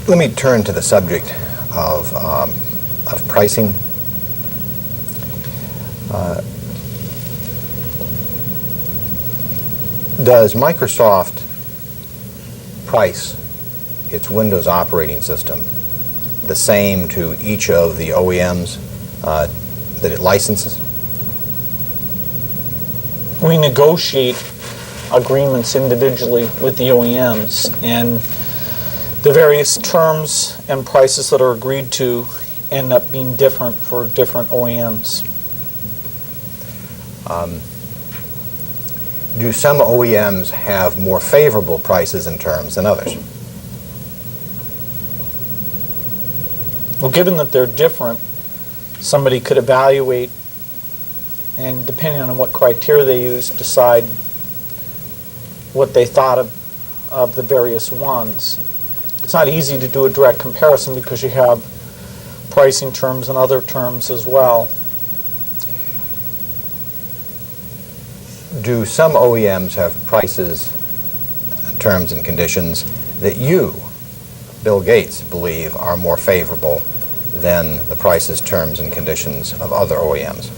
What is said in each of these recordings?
Let me turn to the subject of pricing. Does Microsoft price its Windows operating system the same to each of the OEMs that it licenses? We negotiate agreements individually with the OEMs, and the various terms and prices that are agreed to end up being different for different OEMs. Do some OEMs have more favorable prices and terms than others? Well, given that they're different, somebody could evaluate and, depending on what criteria they use, decide what they thought of the various ones. It's not easy to do a direct comparison because you have pricing terms and other terms as well. Do some OEMs have prices, terms, and conditions that you, Bill Gates, believe are more favorable than the prices, terms, and conditions of other OEMs?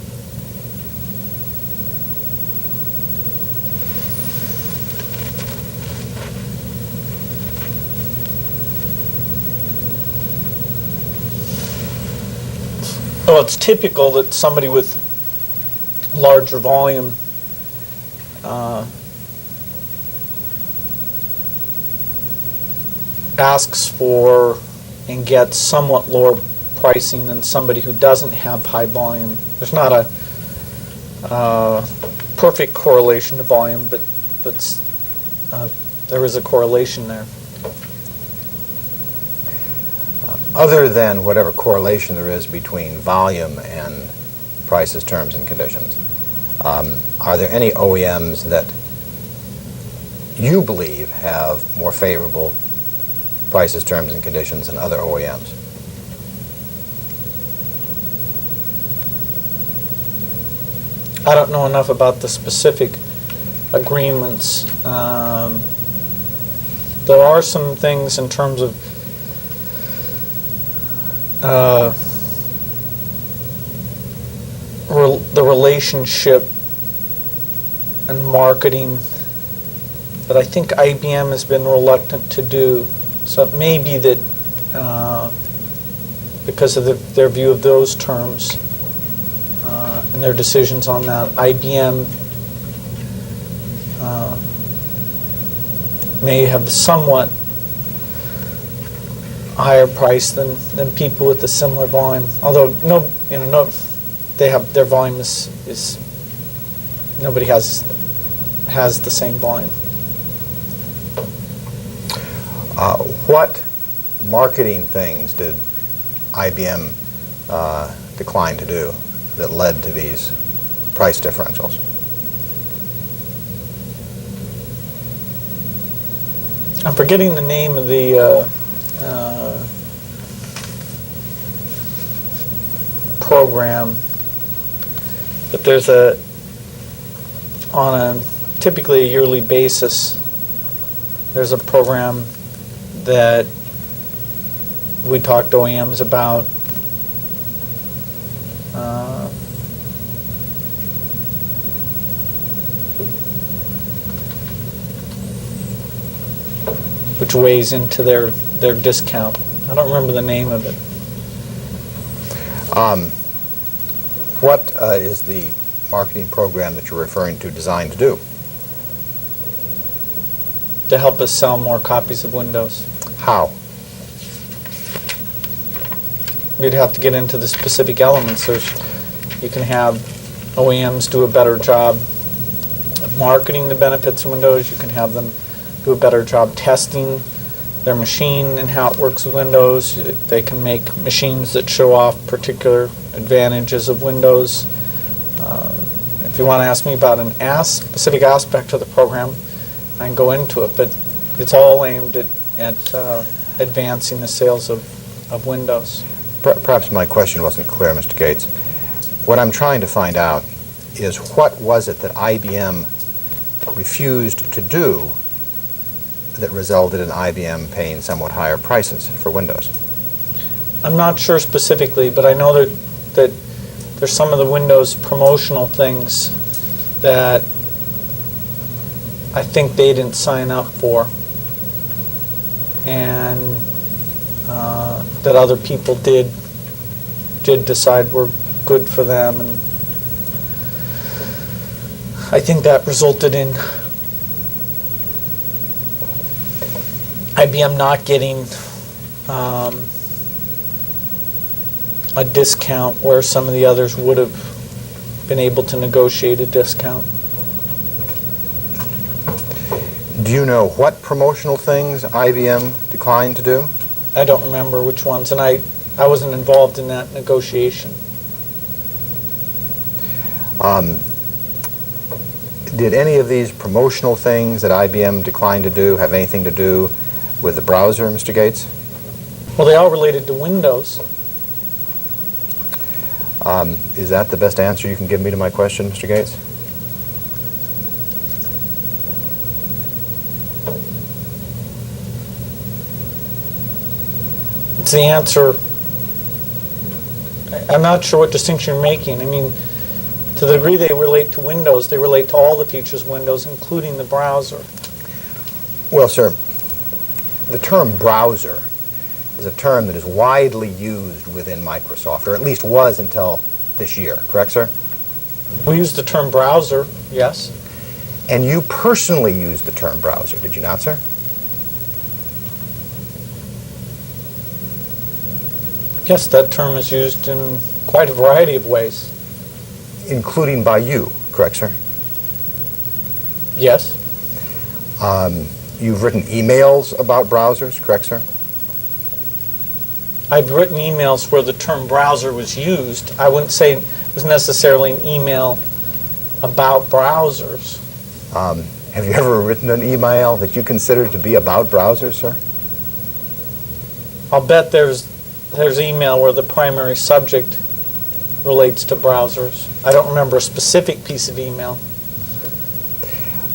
Well, it's typical that somebody with larger volume asks for and gets somewhat lower pricing than somebody who doesn't have high volume. There's not a perfect correlation to volume, but there is a correlation there. Other than whatever correlation there is between volume and prices, terms, and conditions, are there any OEMs that you believe have more favorable prices, terms, and conditions than other OEMs? I don't know enough about the specific agreements. There are some things in terms of the relationship and marketing that I think IBM has been reluctant to do. So it may be that because of their view of those terms and their decisions on that, IBM may have somewhat higher price than people with a similar volume. Although they have their volume is nobody has the same volume. What marketing things did IBM decline to do that led to these price differentials? I'm forgetting the name of the program, but there's on a typically a yearly basis, there's a program that we talk to OEMs about which weighs into their discount. I don't remember the name of it. What is the marketing program that you're referring to designed to do? To help us sell more copies of Windows. How? We'd have to get into the specific elements. You can have OEMs do a better job of marketing the benefits of Windows. You can have them do a better job testing their machine and how it works with Windows. They can make machines that show off particular advantages of Windows. If you want to ask me about an specific aspect of the program, I can go into it, but it's all aimed at advancing the sales of Windows. Perhaps my question wasn't clear, Mr. Gates. What I'm trying to find out is what was it that IBM refused to do that resulted in IBM paying somewhat higher prices for Windows? I'm not sure specifically, but I know that there's some of the Windows promotional things that I think they didn't sign up for, and that other people did decide were good for them, and I think that resulted in IBM not getting a discount where some of the others would have been able to negotiate a discount. Do you know what promotional things IBM declined to do? I don't remember which ones, and I wasn't involved in that negotiation. Did any of these promotional things that IBM declined to do have anything to do with the browser, Mr. Gates? Well, they all related to Windows. Is that the best answer you can give me to my question, Mr. Gates? It's the answer. I'm not sure what distinction you're making. I mean, to the degree they relate to Windows, they relate to all the features of Windows, including the browser. Well, sir, the term browser is a term that is widely used within Microsoft, or at least was until this year, correct, sir? We use the term browser, yes. And you personally used the term browser, did you not, sir? Yes, that term is used in quite a variety of ways. Including by you, correct, sir? Yes. You've written emails about browsers, correct, sir? I've written emails where the term browser was used. I wouldn't say it was necessarily an email about browsers. Have you ever written an email that you consider to be about browsers, sir? I'll bet there's email where the primary subject relates to browsers. I don't remember a specific piece of email.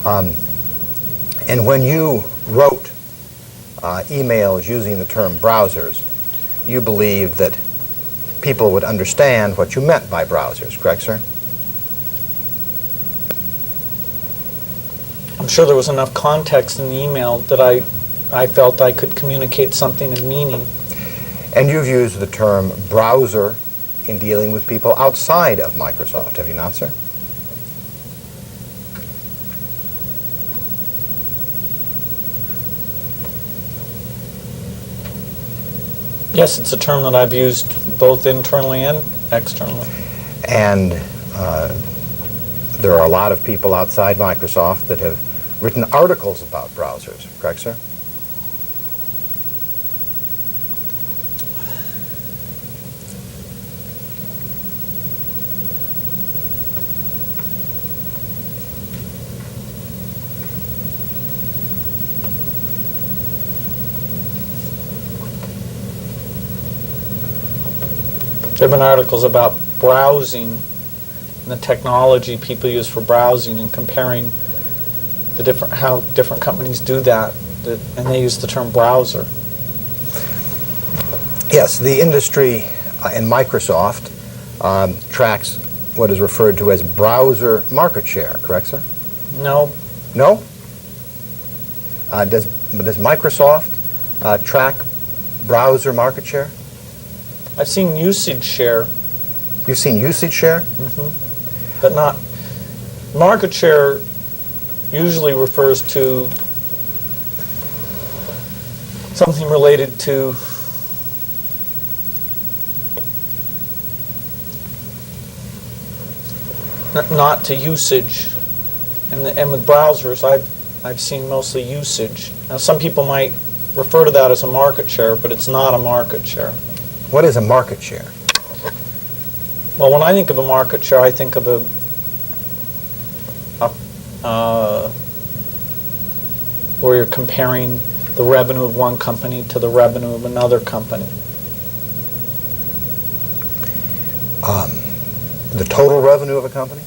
And when you wrote emails using the term browsers, you believed that people would understand what you meant by browsers, correct, sir? I'm sure there was enough context in the email that I felt I could communicate something of meaning. And you've used the term browser in dealing with people outside of Microsoft, have you not, sir? Yes, it's a term that I've used both internally and externally. And there are a lot of people outside Microsoft that have written articles about browsers, correct, sir? There have been articles about browsing and the technology people use for browsing and comparing how different companies do that, and they use the term browser. Yes, the industry and Microsoft tracks what is referred to as browser market share, correct, sir? No. No? Does Microsoft track browser market share? I've seen usage share. You've seen usage share? Mm-hmm. But not market share. Usually refers to something related to not to usage, and with browsers I've seen mostly usage. Now some people might refer to that as a market share, but it's not a market share. What is a market share? Well, when I think of a market share, I think of where you're comparing the revenue of one company to the revenue of another company. The total revenue of a company?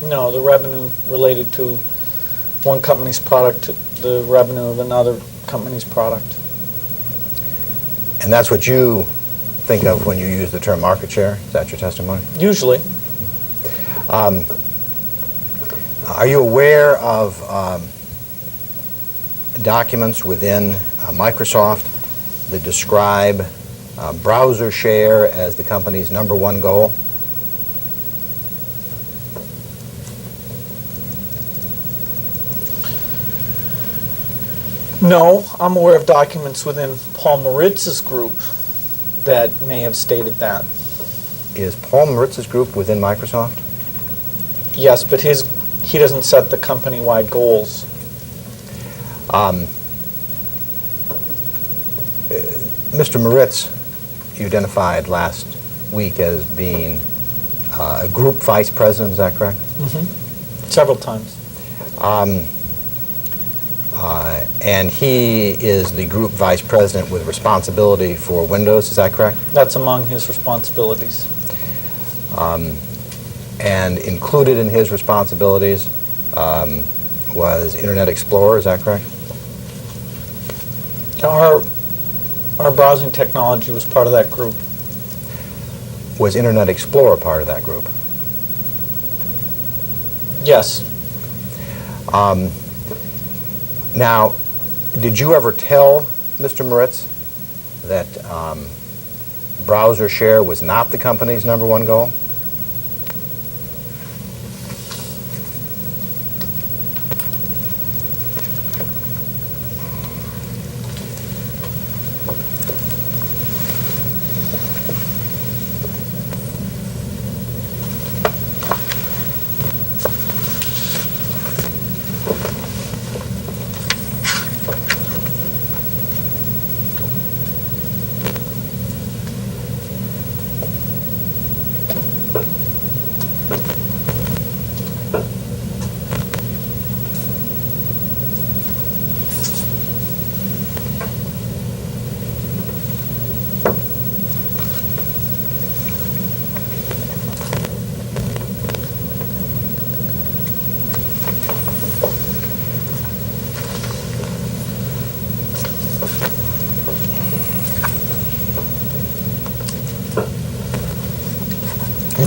No, the revenue related to one company's product the revenue of another company's product. And that's what you think of when you use the term market share? Is that your testimony? Usually. Are you aware of documents within Microsoft that describe browser share as the company's #1 goal? No, I'm aware of documents within Paul Maritz's group that may have stated that. Is Paul Maritz's group within Microsoft? Yes, but he doesn't set the company-wide goals. Mr. Maritz, you identified last week as being a group vice president, is that correct? Mm-hmm. Several times. And he is the group vice president with responsibility for Windows, is that correct? That's among his responsibilities. And included in his responsibilities was Internet Explorer, is that correct? Our browsing technology was part of that group. Was Internet Explorer part of that group? Yes. Now, did you ever tell Mr. Maritz that browser share was not the company's #1 goal?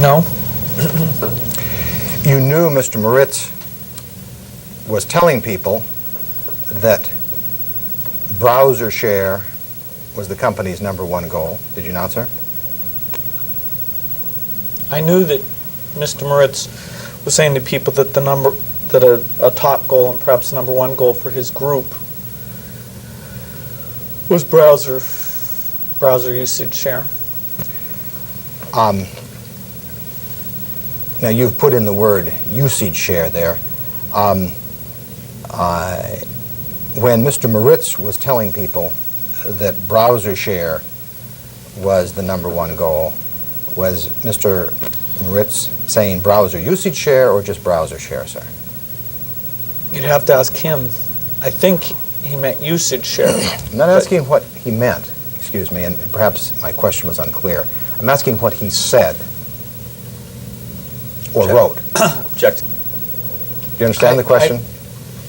No. You knew Mr. Maritz was telling people that browser share was the company's #1 goal, did you not, sir? I knew that Mr. Maritz was saying to people that a top goal and perhaps the #1 goal for his group was browser usage share. Now, you've put in the word usage share there. When Mr. Maritz was telling people that browser share was the #1 goal, was Mr. Maritz saying browser usage share or just browser share, sir? You'd have to ask him. I think he meant usage share. I'm not asking what he meant, excuse me, and perhaps my question was unclear. I'm asking what he said or wrote. Object. Do you understand the question?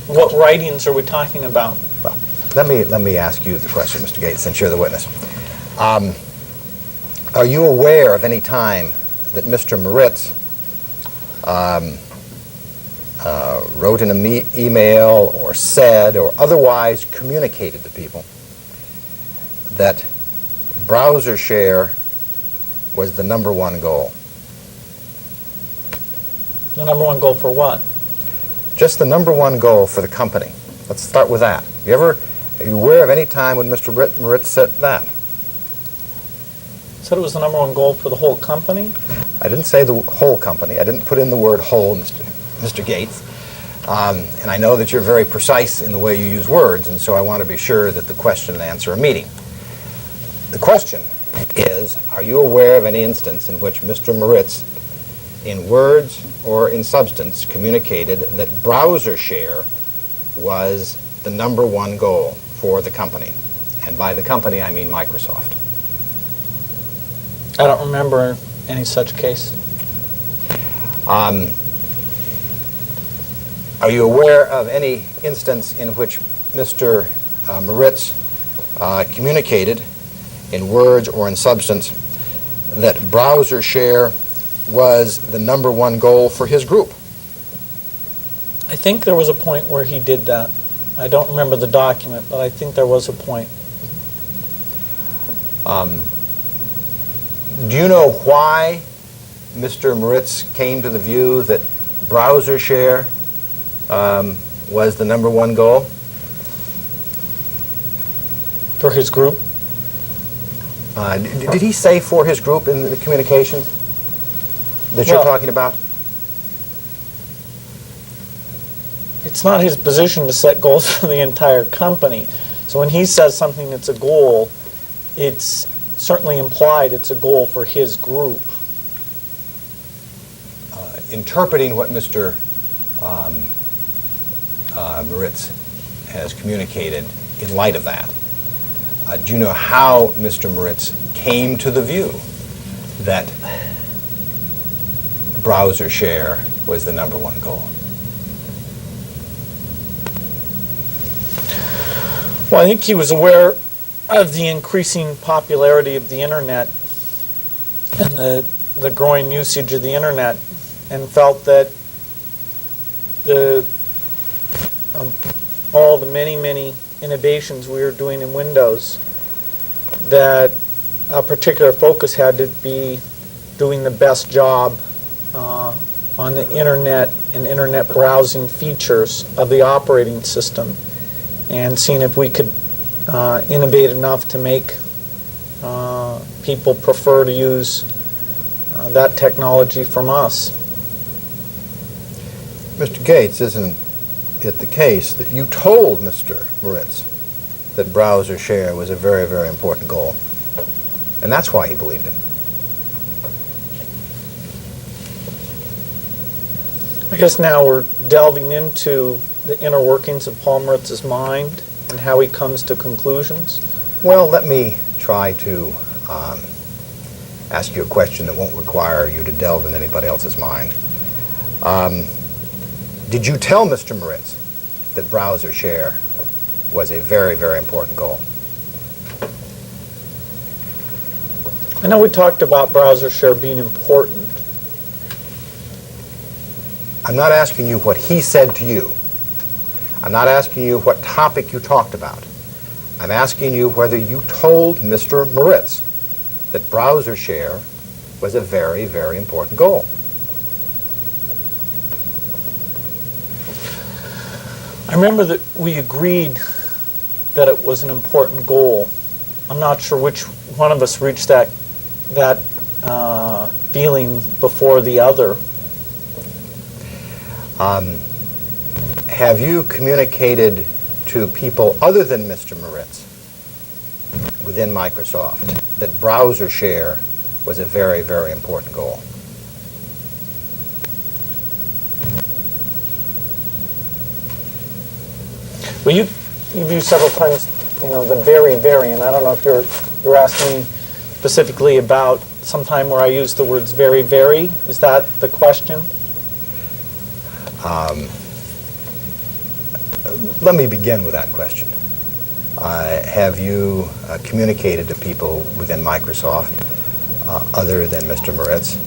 What writings are we talking about? Well, let me ask you the question, Mr. Gates, since you're the witness. Are you aware of any time that Mr. Maritz wrote in an email or said or otherwise communicated to people that browser share was the #1 goal? The #1 goal for what? Just the #1 goal for the company. Let's start with that. Are you aware of any time when Mr. Maritz said that? Said it was the #1 goal for the whole company? I didn't say the whole company. I didn't put in the word whole, Mr. Gates. And I know that you're very precise in the way you use words, and so I want to be sure that the question and answer are meeting. The question is, are you aware of any instance in which Mr. Maritz, in words or in substance, communicated that browser share was the #1 goal for the company? And by the company, I mean Microsoft. I don't remember any such case. Are you aware of any instance in which Mr. Moritz communicated in words or in substance that browser share was the #1 goal for his group? I think there was a point where he did that. I don't remember the document, but I think there was a point. Do you know why Mr. Moritz came to the view that browser share was the #1 goal? For his group? Did he say for his group in the communications that you're talking about? It's not his position to set goals for the entire company. So when he says something that's a goal, it's certainly implied it's a goal for his group. Interpreting what Mr. Moritz has communicated in light of that, do you know how Mr. Moritz came to the view that browser share was the #1 goal? Well, I think he was aware of the increasing popularity of the internet and the growing usage of the internet, and felt that all the many innovations we were doing in Windows, that a particular focus had to be doing the best job on the internet and internet browsing features of the operating system, and seeing if we could innovate enough to make people prefer to use that technology from us. Mr. Gates, isn't it the case that you told Mr. Moritz that browser share was a very important goal, and that's why he believed it? I guess now we're delving into the inner workings of Paul Moritz's mind and how he comes to conclusions. Well, let me try to ask you a question that won't require you to delve in anybody else's mind. Did you tell Mr. Moritz that browser share was a very important goal? I know we talked about browser share being important. I'm not asking you what he said to you. I'm not asking you what topic you talked about. I'm asking you whether you told Mr. Moritz that browser share was a very important goal. I remember that we agreed that it was an important goal. I'm not sure which one of us reached that feeling before the other. Have you communicated to people other than Mr. Moritz within Microsoft that browser share was a very important goal? Well, you've used several times, the very, and I don't know if you're asking me specifically about some time where I used the words very. Is that the question? Let me begin with that question. Have you communicated to people within Microsoft, other than Mr. Moritz,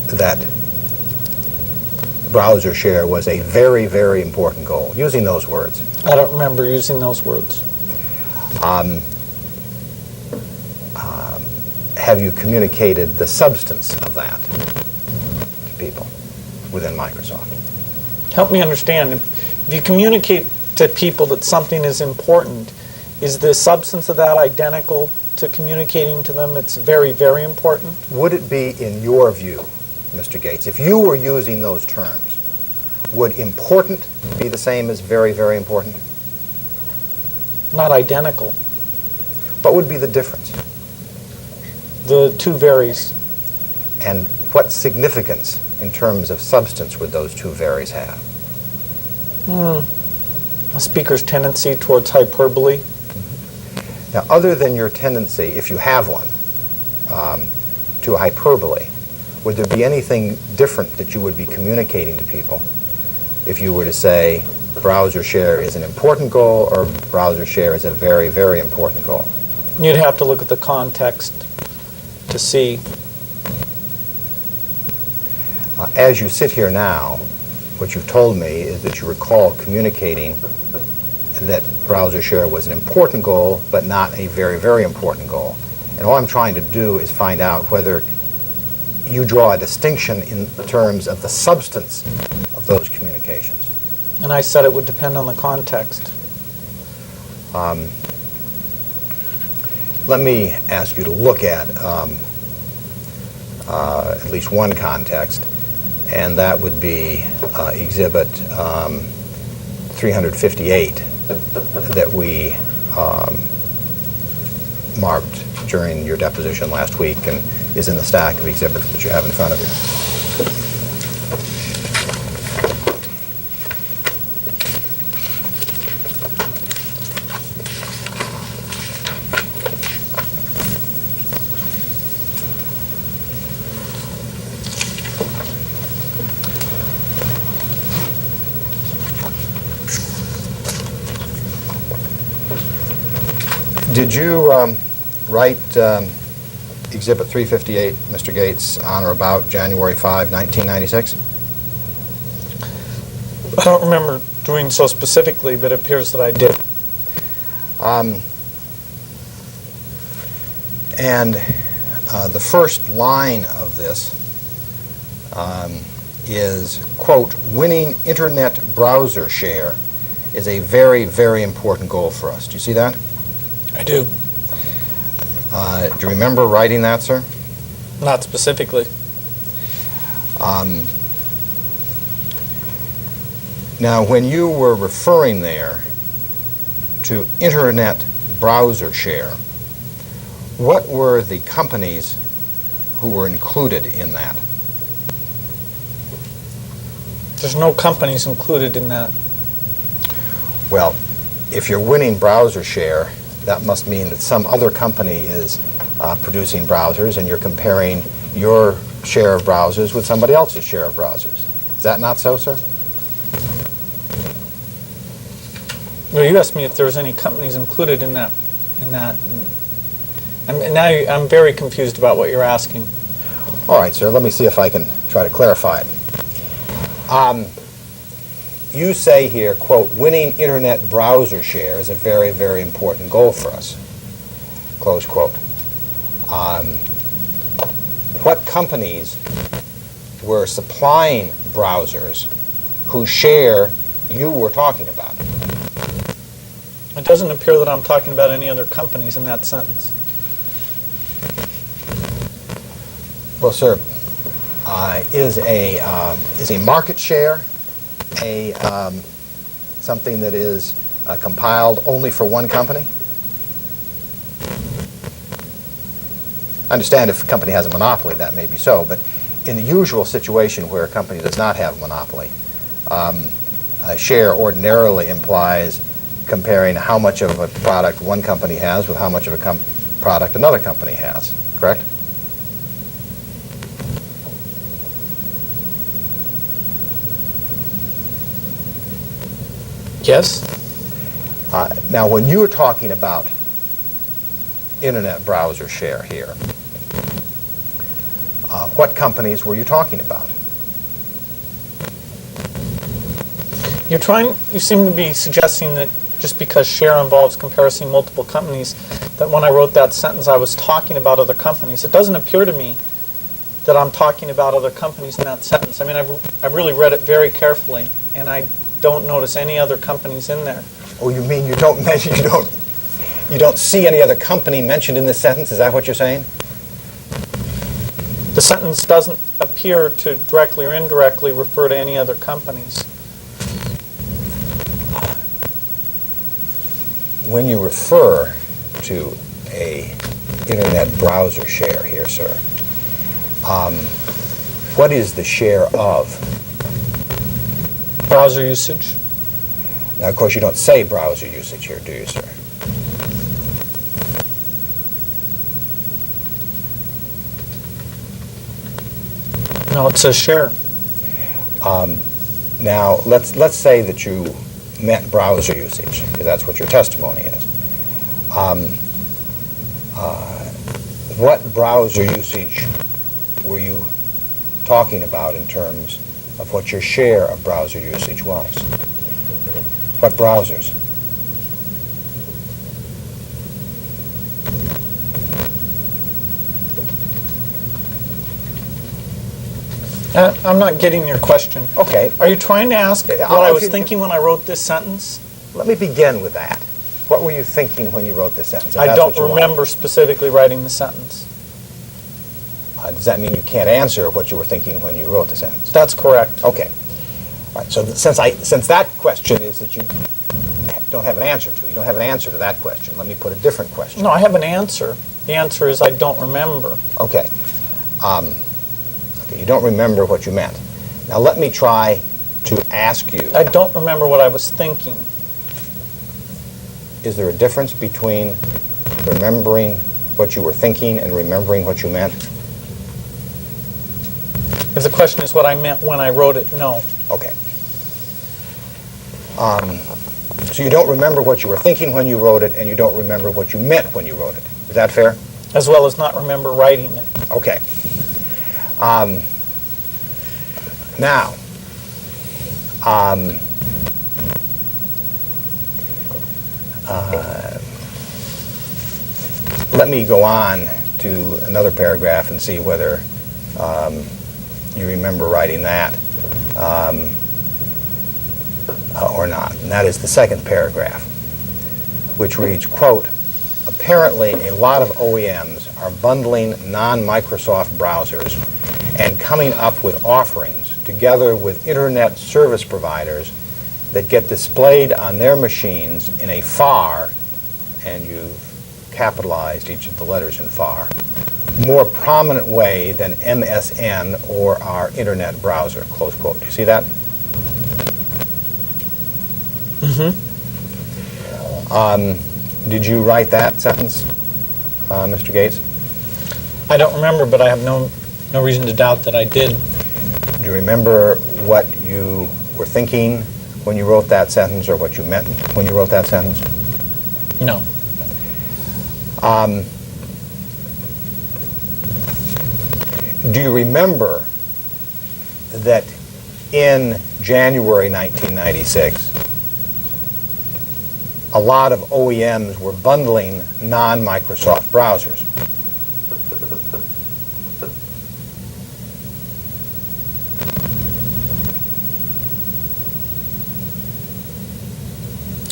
that browser share was a very important goal, using those words? I don't remember using those words. Have you communicated the substance of that to people within Microsoft? Help me understand. If you communicate to people that something is important, is the substance of that identical to communicating to them it's very important? Would it be, in your view, Mr. Gates, if you were using those terms, would important be the same as very important? Not identical. What would be the difference? The two varies. And what significance in terms of substance would those two varies have? A speaker's tendency towards hyperbole. Now, other than your tendency, if you have one, to hyperbole, would there be anything different that you would be communicating to people if you were to say browser share is an important goal or browser share is a very, very important goal? You'd have to look at the context to see. As you sit here now, what you've told me is that you recall communicating that browser share was an important goal, but not a very, very important goal. And all I'm trying to do is find out whether you draw a distinction in terms of the substance of those communications. And I said it would depend on the context. Let me ask you to look at least one context, and that would be Exhibit 358 that we marked during your deposition last week and is in the stack of exhibits that you have in front of you. Did you write Exhibit 358, Mr. Gates, on or about January 5, 1996? I don't remember doing so specifically, but it appears that I did. And the first line of this is, quote, winning internet browser share is a very, very important goal for us. Do you see that? I do. Do you remember writing that, sir? Not specifically. Now, when you were referring there to internet browser share, what were the companies who were included in that? There's no companies included in that. Well, if you're winning browser share, that must mean that some other company is producing browsers and you're comparing your share of browsers with somebody else's share of browsers. Is that not so, sir? Well, you asked me if there was any companies included in that. And now I'm very confused about what you're asking. All right, sir, let me see if I can try to clarify it. You say here, quote, winning internet browser share is a very, very important goal for us, close quote. What companies were supplying browsers whose share you were talking about? It doesn't appear that I'm talking about any other companies in that sentence. Well, sir, is a market share something that is compiled only for one company? I understand if a company has a monopoly, that may be so, but in the usual situation where a company does not have a monopoly, a share ordinarily implies comparing how much of a product one company has with how much of a product another company has, correct? Yes? Now, when you were talking about internet browser share here, what companies were you talking about? You seem to be suggesting that just because share involves comparison multiple companies, that when I wrote that sentence I was talking about other companies. It doesn't appear to me that I'm talking about other companies in that sentence. I mean, I've really read it very carefully, and I don't notice any other companies in there. Oh, you mean you don't see any other company mentioned in this sentence? Is that what you're saying? The sentence doesn't appear to directly or indirectly refer to any other companies. When you refer to a internet browser share here, sir, what is the share of? Browser usage. Now, of course, you don't say browser usage here, do you, sir? No, it says share. Now, let's say that you meant browser usage, because that's what your testimony is. What browser usage were you talking about in terms of what your share of browser usage was? What browsers? I'm not getting your question. Okay. Are you trying to ask what I'll- I was thinking when I wrote this sentence? Let me begin with that. What were you thinking when you wrote this sentence? if I that's don't what you want? remember specifically writing the sentence. Does that mean you can't answer what you were thinking when you wrote the sentence? That's correct. Okay. All right. So since that question is that you don't have an answer to, you don't have an answer to that question. Let me put a different question. No, I have an answer. The answer is I don't remember. Okay. Okay. You don't remember what you meant. Now let me try to ask you. I don't remember what I was thinking. Is there a difference between remembering what you were thinking and remembering what you meant? If the question is what I meant when I wrote it, no. Okay. So you don't remember what you were thinking when you wrote it, and you don't remember what you meant when you wrote it. Is that fair? As well as not remember writing it. Okay. Now, let me go on to another paragraph and see whether you remember writing that or not. And that is the second paragraph, which reads, quote, apparently a lot of OEMs are bundling non-Microsoft browsers and coming up with offerings together with internet service providers that get displayed on their machines in a far, and you've capitalized each of the letters in far, more prominent way than MSN or our internet browser, close quote. Do you see that? Mm-hmm. Did you write that sentence, Mr. Gates? I don't remember, but I have no reason to doubt that I did. Do you remember what you were thinking when you wrote that sentence, or what you meant when you wrote that sentence? No. Do you remember that in January 1996, a lot of OEMs were bundling non-Microsoft browsers?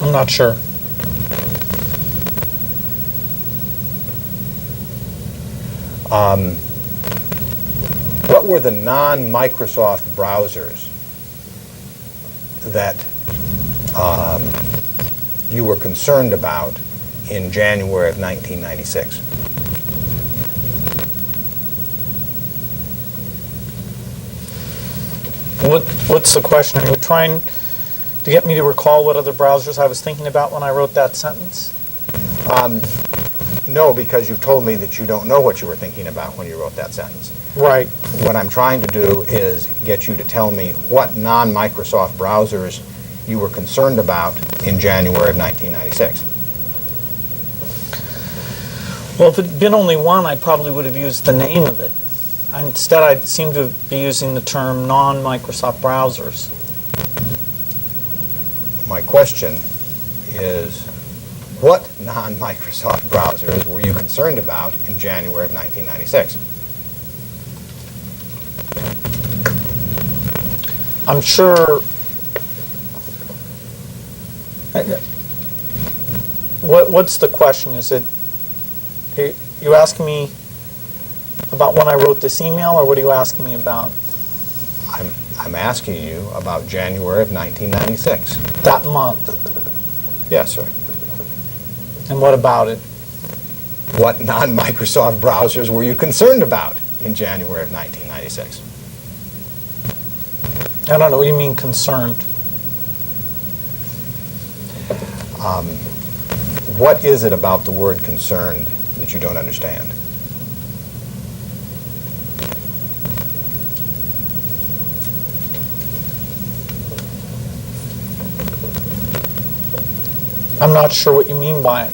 I'm not sure. What were the non-Microsoft browsers that you were concerned about in January of 1996? What's the question? Are you trying to get me to recall what other browsers I was thinking about when I wrote that sentence? No, because you told me that you don't know what you were thinking about when you wrote that sentence. Right. What I'm trying to do is get you to tell me what non-Microsoft browsers you were concerned about in January of 1996. Well, if it had been only one, I probably would have used the name of it. Instead, I seem to be using the term non-Microsoft browsers. My question is, what non-Microsoft browsers were you concerned about in January of 1996? I'm sure. What's the question? Is it, are you asking me about when I wrote this email, or what are you asking me about? I'm asking you about January of 1996. That month. Yes, sir. And what about it? What non-Microsoft browsers were you concerned about in January of 1996? I don't know what you mean concerned. What is it about the word concerned that you don't understand? I'm not sure what you mean by it.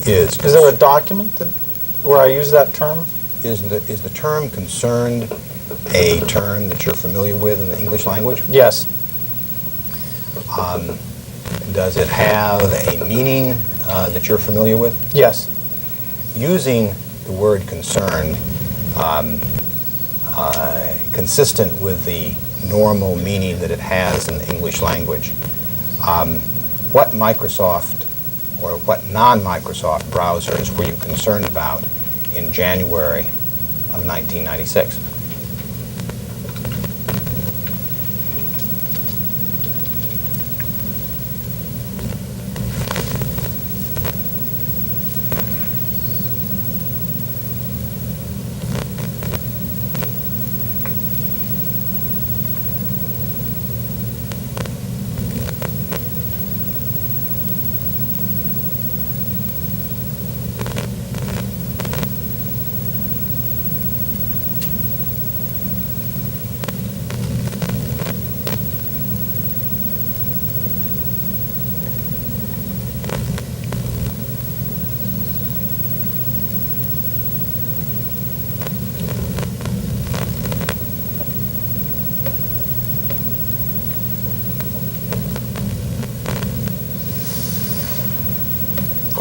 Is there a document where I use that term? Is the term concerned a term that you're familiar with in the English language? Yes. Does it have a meaning that you're familiar with? Yes. Using the word concerned, consistent with the normal meaning that it has in the English language, what Microsoft or what non-Microsoft browsers were you concerned about in January of 1996?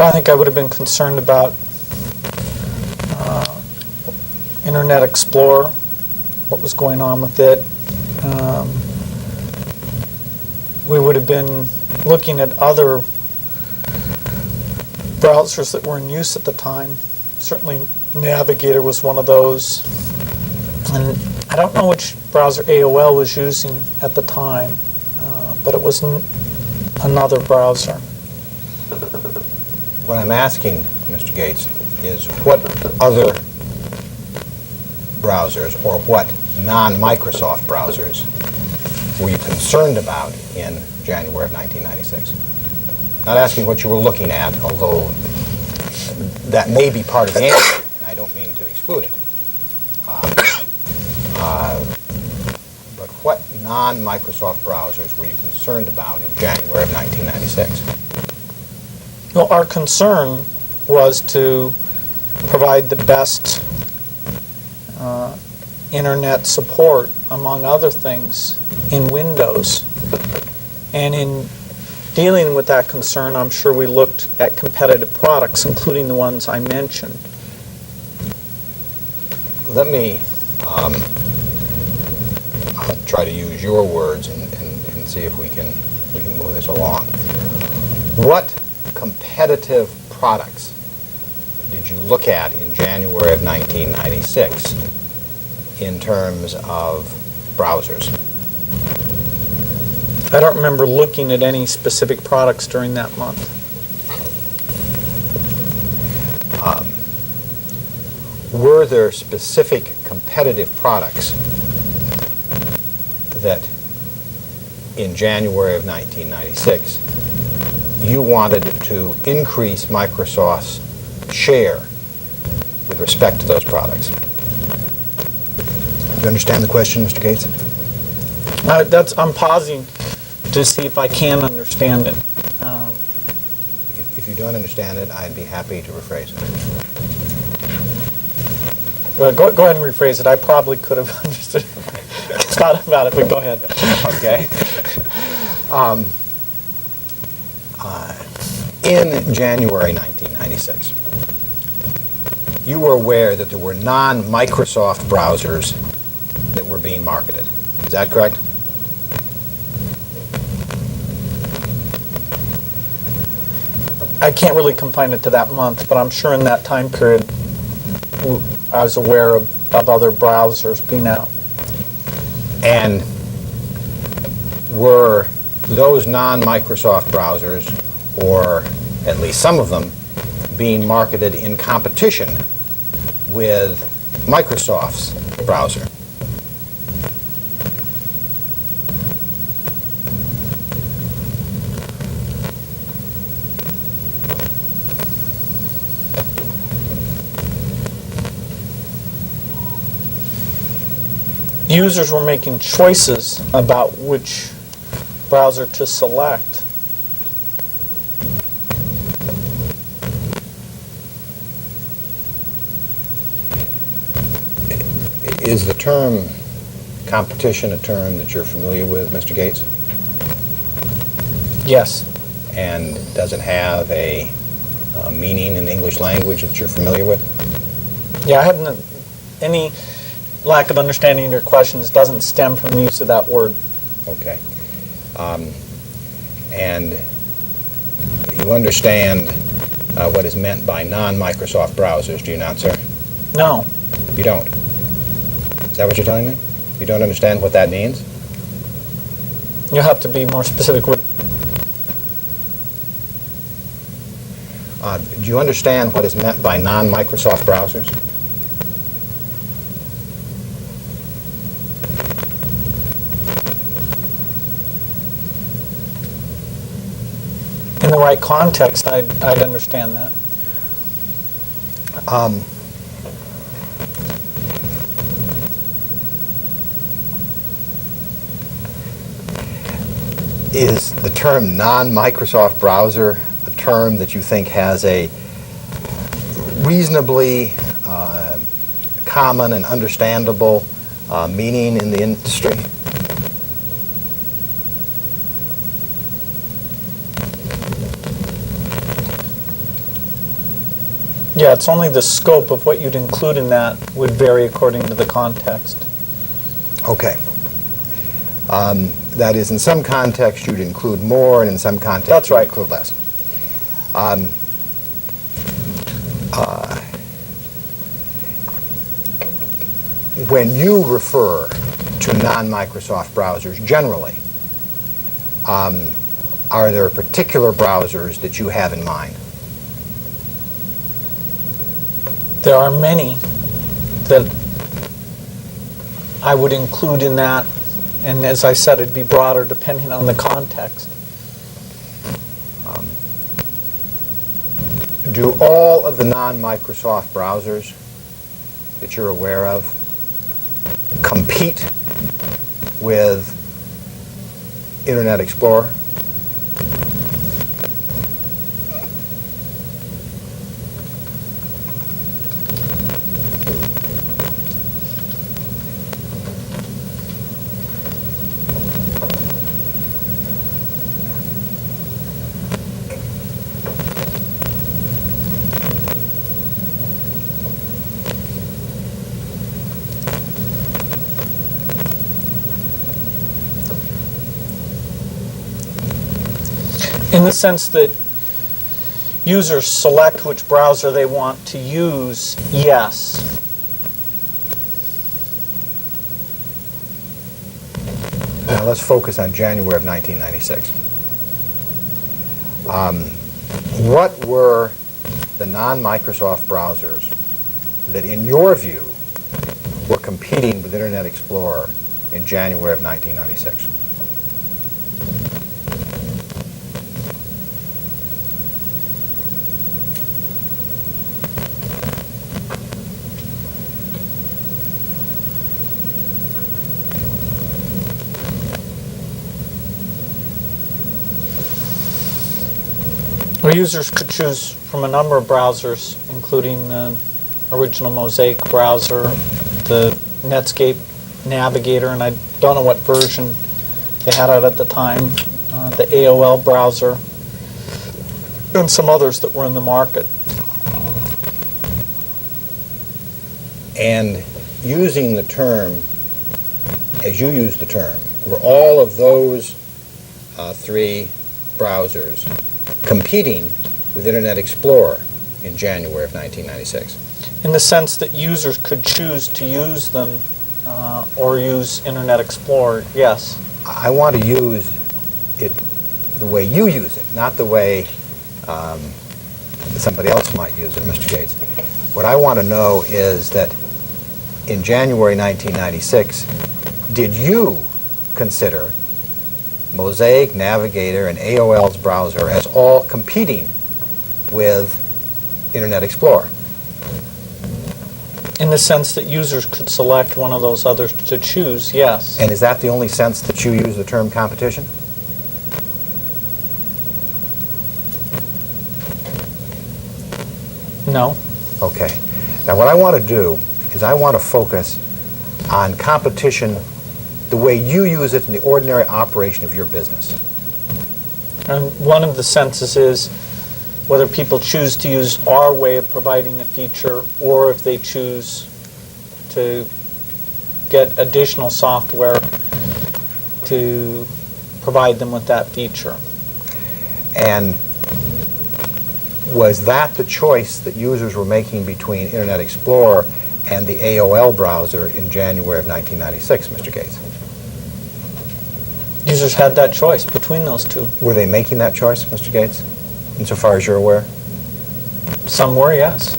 I think I would have been concerned about Internet Explorer, what was going on with it. We would have been looking at other browsers that were in use at the time. Certainly Navigator was one of those. And I don't know which browser AOL was using at the time, but it was another browser. What I'm asking, Mr. Gates, is what other browsers or what non-Microsoft browsers were you concerned about in January of 1996? Not asking what you were looking at, although that may be part of the answer, and I don't mean to exclude it. But what non-Microsoft browsers were you concerned about in January of 1996? Well, our concern was to provide the best internet support, among other things, in Windows. And in dealing with that concern, I'm sure we looked at competitive products, including the ones I mentioned. Let me try to use your words and see if we can move this along. What competitive products did you look at in January of 1996 in terms of browsers? I don't remember looking at any specific products during that month. Were there specific competitive products that in January of 1996 you wanted to increase Microsoft's share with respect to those products? Do you understand the question, Mr. Gates? I'm pausing to see if I can understand it. If you don't understand it, I'd be happy to rephrase it. Well, go ahead and rephrase it. I probably could have understood it. Thought about it, but go ahead. Okay. In January 1996, you were aware that there were non-Microsoft browsers that were being marketed. Is that correct? I can't really confine it to that month, but I'm sure in that time period I was aware of other browsers being out. And were those non-Microsoft browsers, or at least some of them, being marketed in competition with Microsoft's browser? Users were making choices about which browser to select. Is the term competition a term that you're familiar with, Mr. Gates? Yes. And does it have a meaning in the English language that you're familiar with? Yeah, I haven't. Any lack of understanding of your questions doesn't stem from the use of that word. Okay. And you understand what is meant by non-Microsoft browsers, do you not, sir? No. You don't? Is that what you're telling me? You don't understand what that means? You have to be more specific with. Do you understand what is meant by non-Microsoft browsers? In the right context, I'd understand that. Is the term non-Microsoft browser a term that you think has a reasonably common and understandable meaning in the industry? Yeah, it's only the scope of what you'd include in that would vary according to the context. Okay. That is, in some context you'd include more, and in some context That's you'd right. include less. When you refer to non-Microsoft browsers generally, are there particular browsers that you have in mind? There are many that I would include in that, and as I said, it'd be broader depending on the context. Do all of the non-Microsoft browsers that you're aware of compete with Internet Explorer? In the sense that users select which browser they want to use, yes. Now let's focus on January of 1996. What were the non-Microsoft browsers that, in your view, were competing with Internet Explorer in January of 1996? Well, users could choose from a number of browsers, including the original Mosaic browser, the Netscape Navigator, and I don't know what version they had out at the time, the AOL browser, and some others that were in the market. And using the term, as you use the term, were all of those three browsers competing with Internet Explorer in January of 1996? In the sense that users could choose to use them or use Internet Explorer, yes. I want to use it the way you use it, not the way somebody else might use it, Mr. Gates. What I want to know is that in January 1996, did you consider Mosaic, Navigator, and AOL's browser as all competing with Internet Explorer? In the sense that users could select one of those others to choose, yes. And is that the only sense that you use the term competition? No. Okay. Now what I want to do is I want to focus on competition the way you use it in the ordinary operation of your business. And one of the senses is whether people choose to use our way of providing a feature or if they choose to get additional software to provide them with that feature. And was that the choice that users were making between Internet Explorer and the AOL browser in January of 1996, Mr. Gates? Users had that choice between those two. Were they making that choice, Mr. Gates, insofar as you're aware? Some were, yes.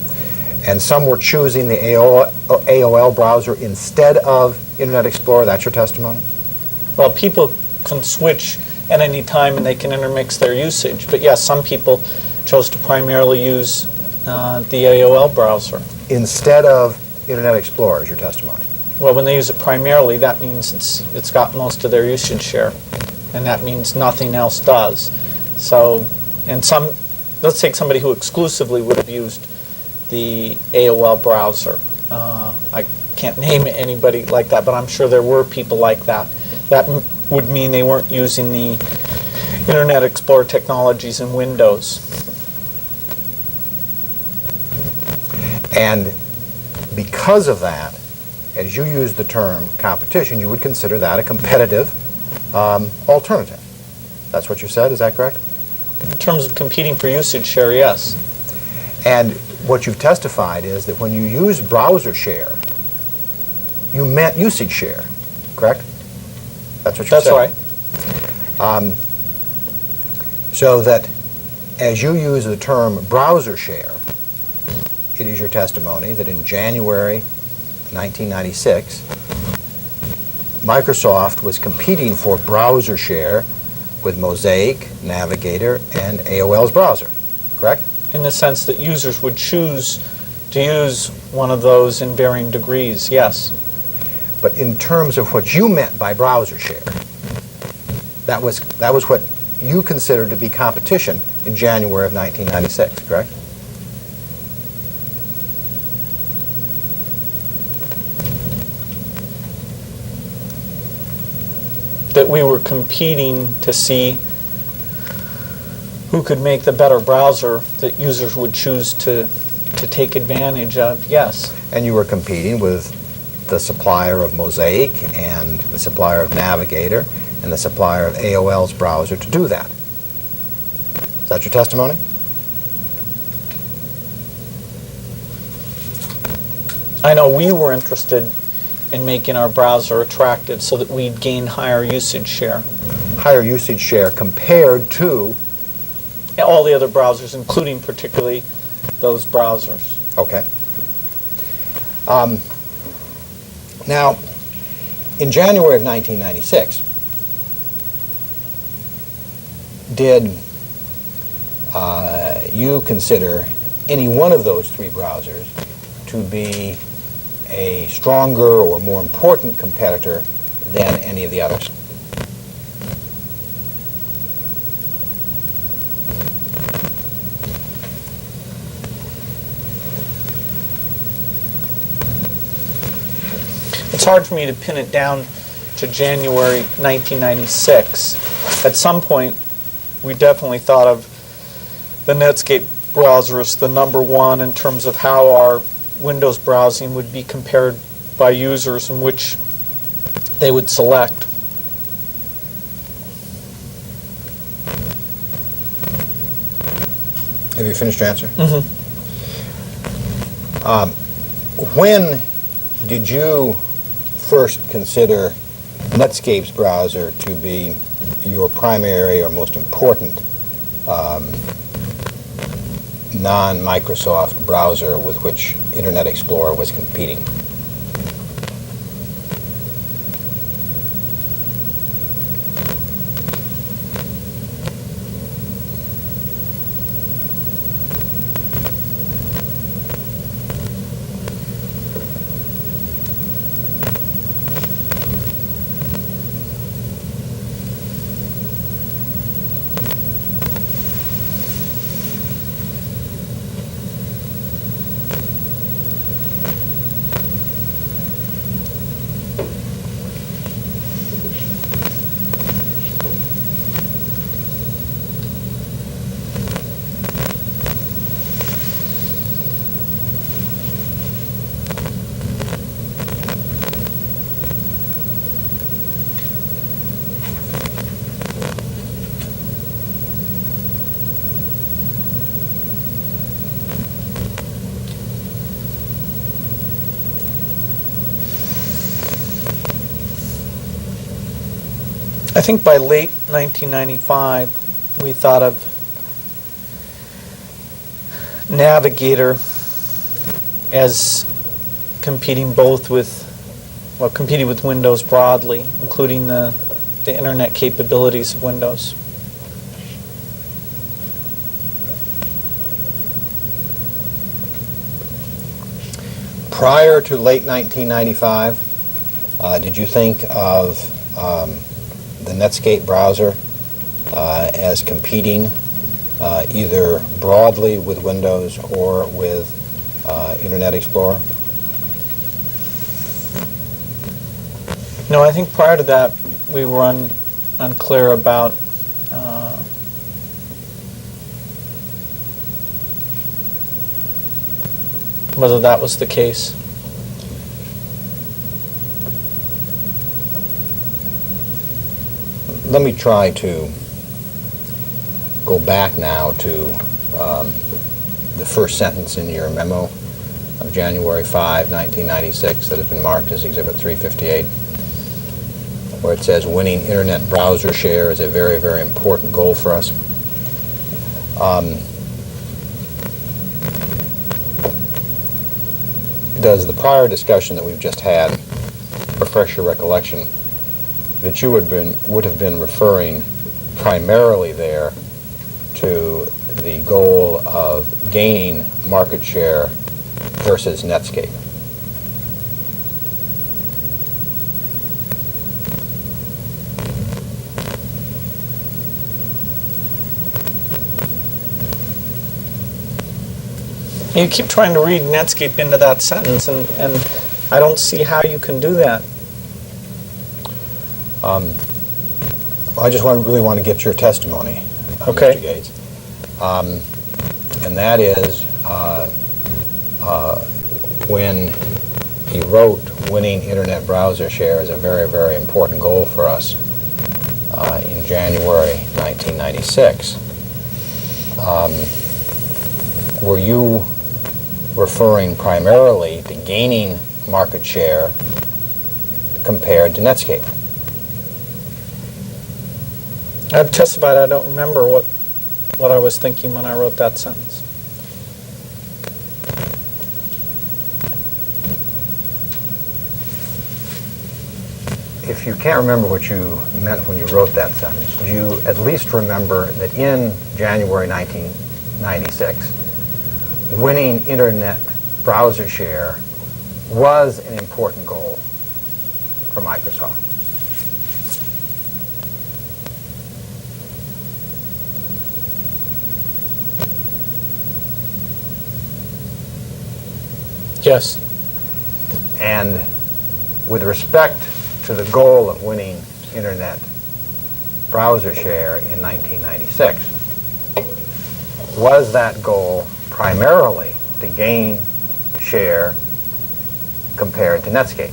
And some were choosing the AOL browser instead of Internet Explorer? That's your testimony? Well, people can switch at any time and they can intermix their usage. But yes, some people chose to primarily use the AOL browser. Instead of Internet Explorer is your testimony? Well, when they use it primarily, that means it's got most of their usage share. And that means nothing else does. So, and let's take somebody who exclusively would have used the AOL browser. I can't name anybody like that, but I'm sure there were people like that. That would mean they weren't using the Internet Explorer technologies in Windows. And because of that, as you use the term competition, you would consider that a competitive alternative. That's what you said, is that correct? In terms of competing for usage share, yes. And what you've testified is that when you use browser share, you meant usage share, correct? That's what you said? That's right. So that as you use the term browser share, it is your testimony that in January 1996, Microsoft was competing for browser share with Mosaic, Navigator, and AOL's browser, correct? In the sense that users would choose to use one of those in varying degrees, yes. But in terms of what you meant by browser share, that was what you considered to be competition in January of 1996, correct? That we were competing to see who could make the better browser that users would choose to take advantage of, yes. And you were competing with the supplier of Mosaic and the supplier of Navigator and the supplier of AOL's browser to do that. Is that your testimony? I know we were interested in making our browser attractive so that we'd gain higher usage share. Higher usage share compared to? All the other browsers, including particularly those browsers. Okay. Now, in January of 1996, did you consider any one of those three browsers to be a stronger or more important competitor than any of the others? It's hard for me to pin it down to January 1996. At some point, we definitely thought of the Netscape browser as the number one in terms of how our Windows browsing would be compared by users and which they would select. Have you finished your answer? Mm-hmm. When did you first consider Netscape's browser to be your primary or most important non-Microsoft browser with which Internet Explorer was competing? I think by late 1995, we thought of Navigator as competing competing with Windows broadly, including the internet capabilities of Windows. Prior to late 1995, did you think of the Netscape browser as competing either broadly with Windows or with Internet Explorer? No, I think prior to that, we were unclear about whether that was the case. Let me try to go back now to the first sentence in your memo of January 5, 1996 that has been marked as Exhibit 358, where it says winning internet browser share is a very, very important goal for us. Does the prior discussion that we've just had refresh your recollection that you would have been referring primarily there to the goal of gaining market share versus Netscape? You keep trying to read Netscape into that sentence, and I don't see how you can do that. I just really want to get your testimony, Okay. Mr. Gates. And that is when he wrote winning internet browser share is a very, very important goal for us in January 1996. Were you referring primarily to gaining market share compared to Netscape? I've testified I don't remember what I was thinking when I wrote that sentence. If you can't remember what you meant when you wrote that sentence, do you at least remember that in January 1996, winning internet browser share was an important goal for Microsoft? Yes. And with respect to the goal of winning internet browser share in 1996, was that goal primarily to gain share compared to Netscape?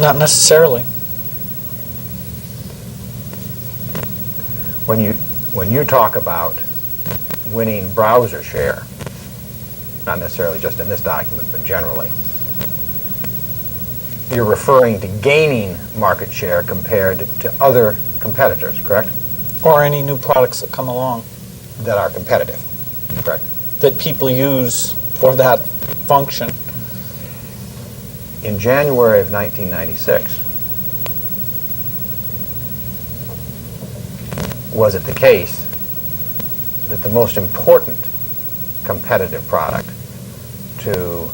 Not necessarily. When you talk about winning browser share, not necessarily just in this document, but generally, you're referring to gaining market share compared to other competitors, correct? Or any new products that come along That are competitive, correct? that people use for that function. In January of 1996, was it the case that the most important competitive product to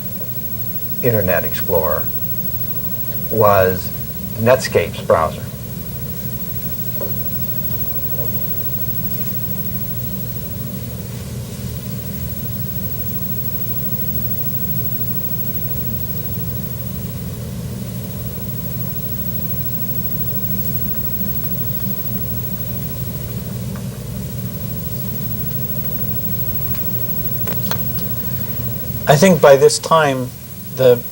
Internet Explorer was Netscape's browser? I think by this time, the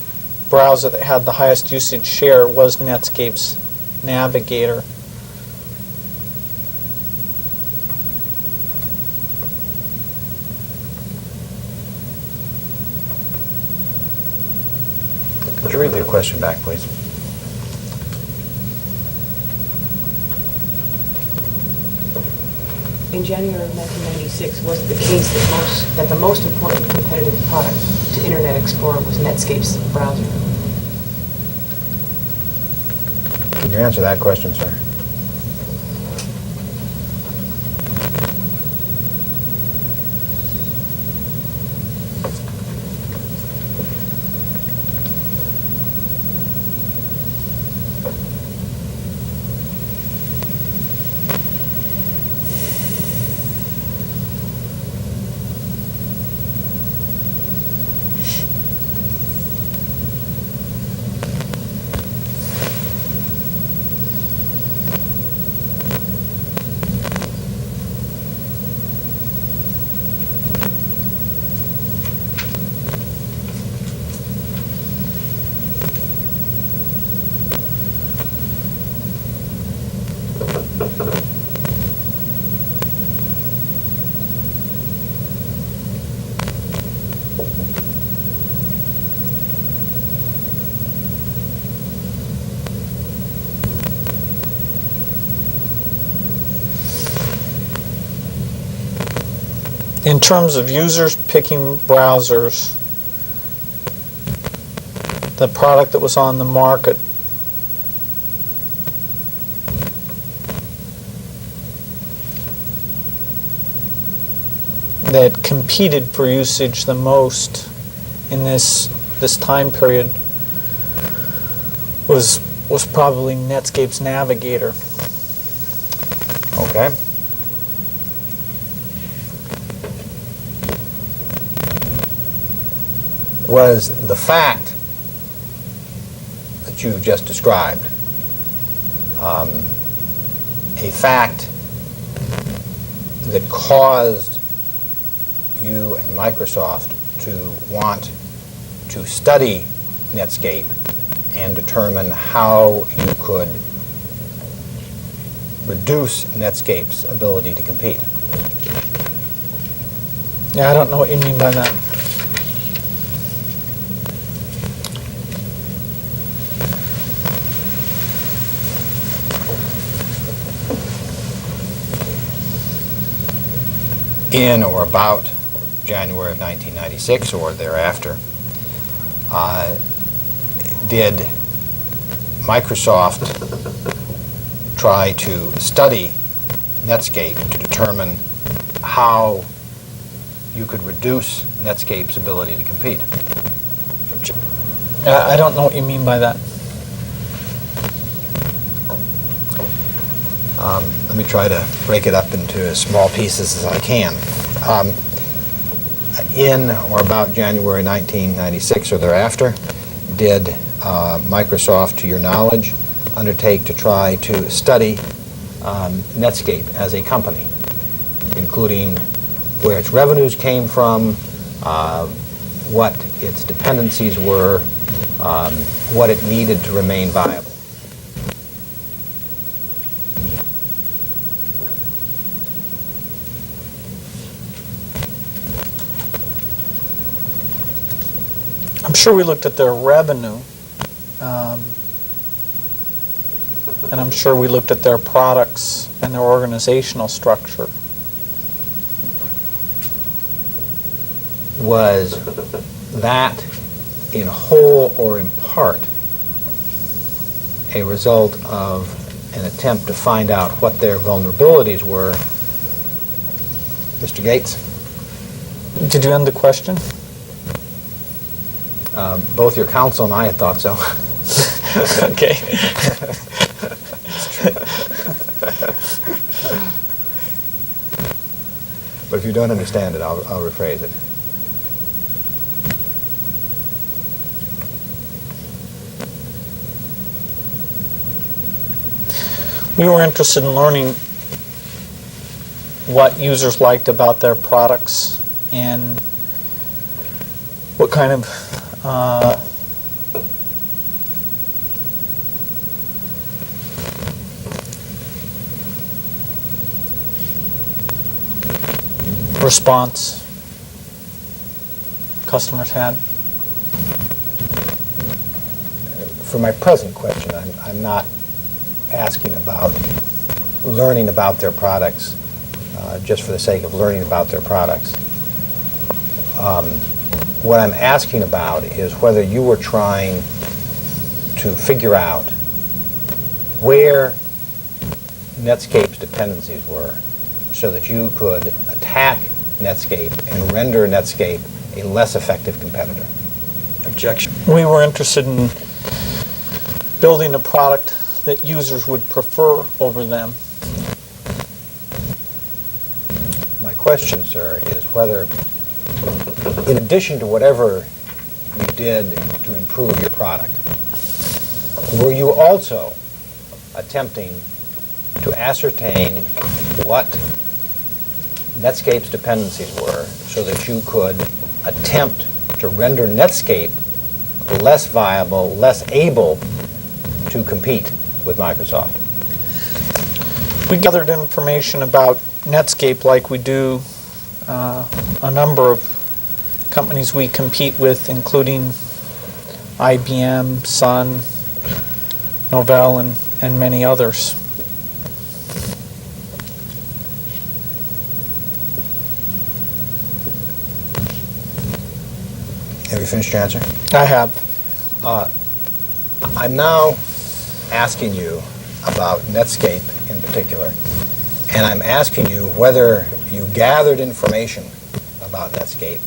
browser that had the highest usage share was Netscape's Navigator. Read the question back, please. In January of 1996, was it the case that the most important competitive product to Internet Explorer was Netscape's browser? Can you answer that question, sir? In terms of users picking browsers, the product that was on the market that competed for usage the most in this time period was probably Netscape's Navigator. Okay. Was the fact that you've just described a fact that caused you and Microsoft to want to study Netscape and determine how you could reduce Netscape's ability to compete? Yeah, I don't know what you mean by that. In or about January of 1996 or thereafter, did Microsoft try to study Netscape to determine how you could reduce Netscape's ability to compete? I don't know what you mean by that. Let me try to break it up into as small pieces as I can. In or about January 1996 or thereafter, did Microsoft, to your knowledge, undertake to try to study Netscape as a company, including where its revenues came from, what its dependencies were, what it needed to remain viable? I'm sure we looked at their revenue, and I'm sure we looked at their products and their organizational structure. Was that in whole or in part a result of an attempt to find out what their vulnerabilities were? Mr. Gates? Did you end the question? Both your counsel and I had thought so. Okay. But if you don't understand it, I'll rephrase it. We were interested in learning what users liked about their products and what kind of response customers had. for my present question, I'm not asking about learning about their products just for the sake of learning about their products. What I'm asking about is whether you were trying to figure out where Netscape's dependencies were so that you could attack Netscape and render Netscape a less effective competitor. Objection. We were interested in building a product that users would prefer over them. My question, sir, is whether, in addition to whatever you did to improve your product, were you also attempting to ascertain what Netscape's dependencies were so that you could attempt to render Netscape less viable, less able to compete with Microsoft? We gathered information about Netscape like we do a number of companies we compete with, including IBM, Sun, Novell, and many others. Have you finished your answer? I have. I'm now asking you about Netscape in particular, and I'm asking you whether you gathered information about Netscape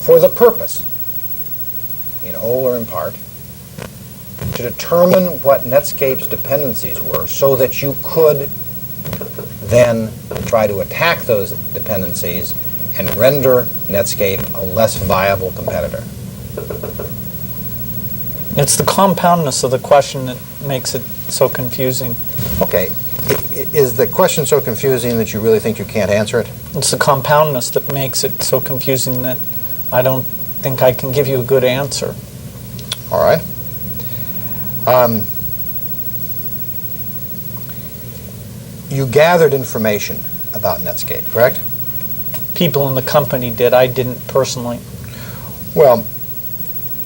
for the purpose, in whole or in part, to determine what Netscape's dependencies were so that you could then try to attack those dependencies and render Netscape a less viable competitor. It's the compoundness of the question that makes it so confusing. Okay. Is the question so confusing that you really think you can't answer it? It's the compoundness that makes it so confusing that I don't think I can give you a good answer. All right. You gathered information about Netscape, correct? People in the company did. I didn't personally. Well,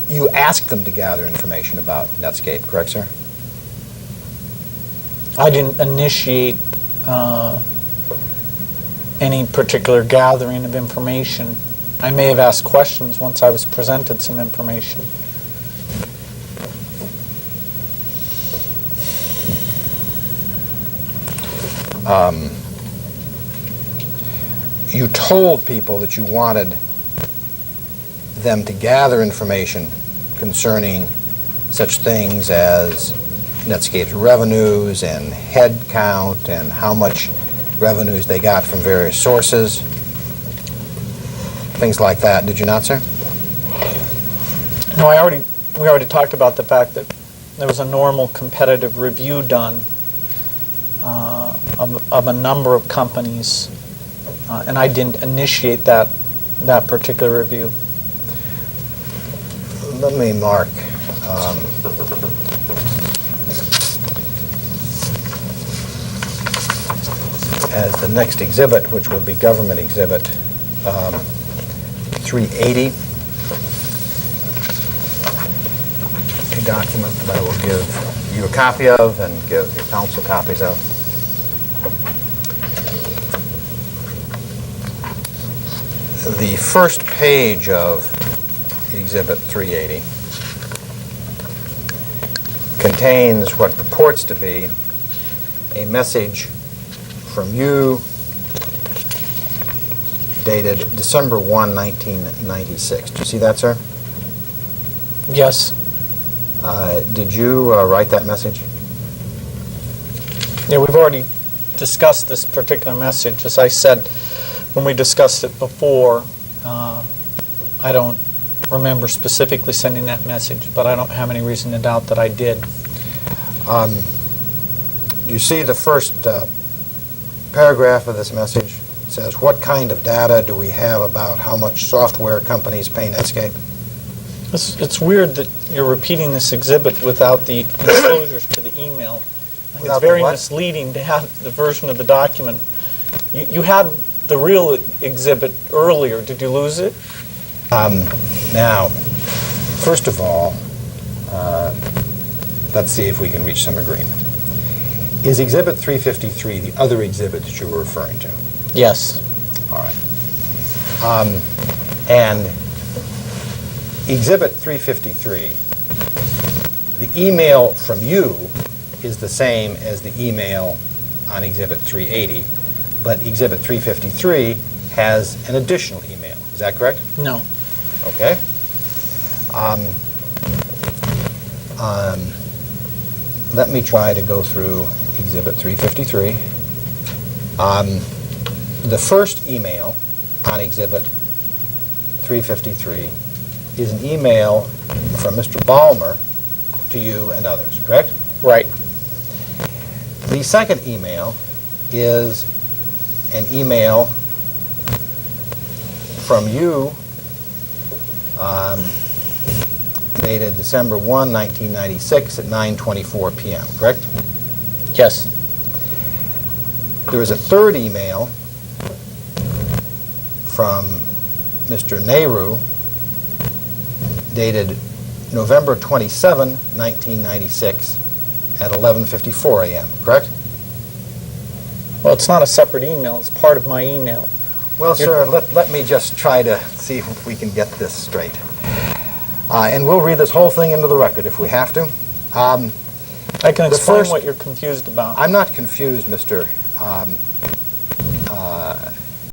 you asked them to gather information about Netscape, correct, sir? I didn't initiate any particular gathering of information. I may have asked questions once I was presented some information. You told people that you wanted them to gather information concerning such things as Netscape's revenues and head count and how much revenues they got from various sources, things like that. Did you not, sir? No, we already talked about the fact that there was a normal competitive review done of a number of companies, and I didn't initiate that particular review. Let me mark as the next exhibit, which will be Government Exhibit 380, a document that I will give you a copy of and give your council copies of. The first page of Exhibit 380 contains what purports to be a message from you dated December 1, 1996. Do you see that, sir? Yes. Did you write that message? Yeah, we've already discussed this particular message. As I said when we discussed it before, I don't remember specifically sending that message, but I don't have any reason to doubt that I did. You see the first paragraph of this message? It says, what kind of data do we have about how much software companies pay Netscape? It's weird that you're repeating this exhibit without the enclosures to the email. I think Without it's very the what? misleading to have the version of the document. You had the real exhibit earlier. Did you lose it? Now, first of all, let's see if we can reach some agreement. Is Exhibit 353 the other exhibit that you were referring to? Yes. All right. And Exhibit 353, the email from you is the same as the email on Exhibit 380, but Exhibit 353 has an additional email. Is that correct? No. Okay. Let me try to go through Exhibit 353. The first email on Exhibit 353 is an email from Mr. Ballmer to you and others, correct? Right. The second email is an email from you dated December 1, 1996 at 9:24 p.m., correct? Yes. There is a third email from Mr. Nehru dated November 27, 1996 at 11:54 a.m., correct? Well, it's not a separate email. It's part of my email. Well, sir, let me just try to see if we can get this straight. And we'll read this whole thing into the record if we have to. I can explain what you're confused about. I'm not confused, Mr.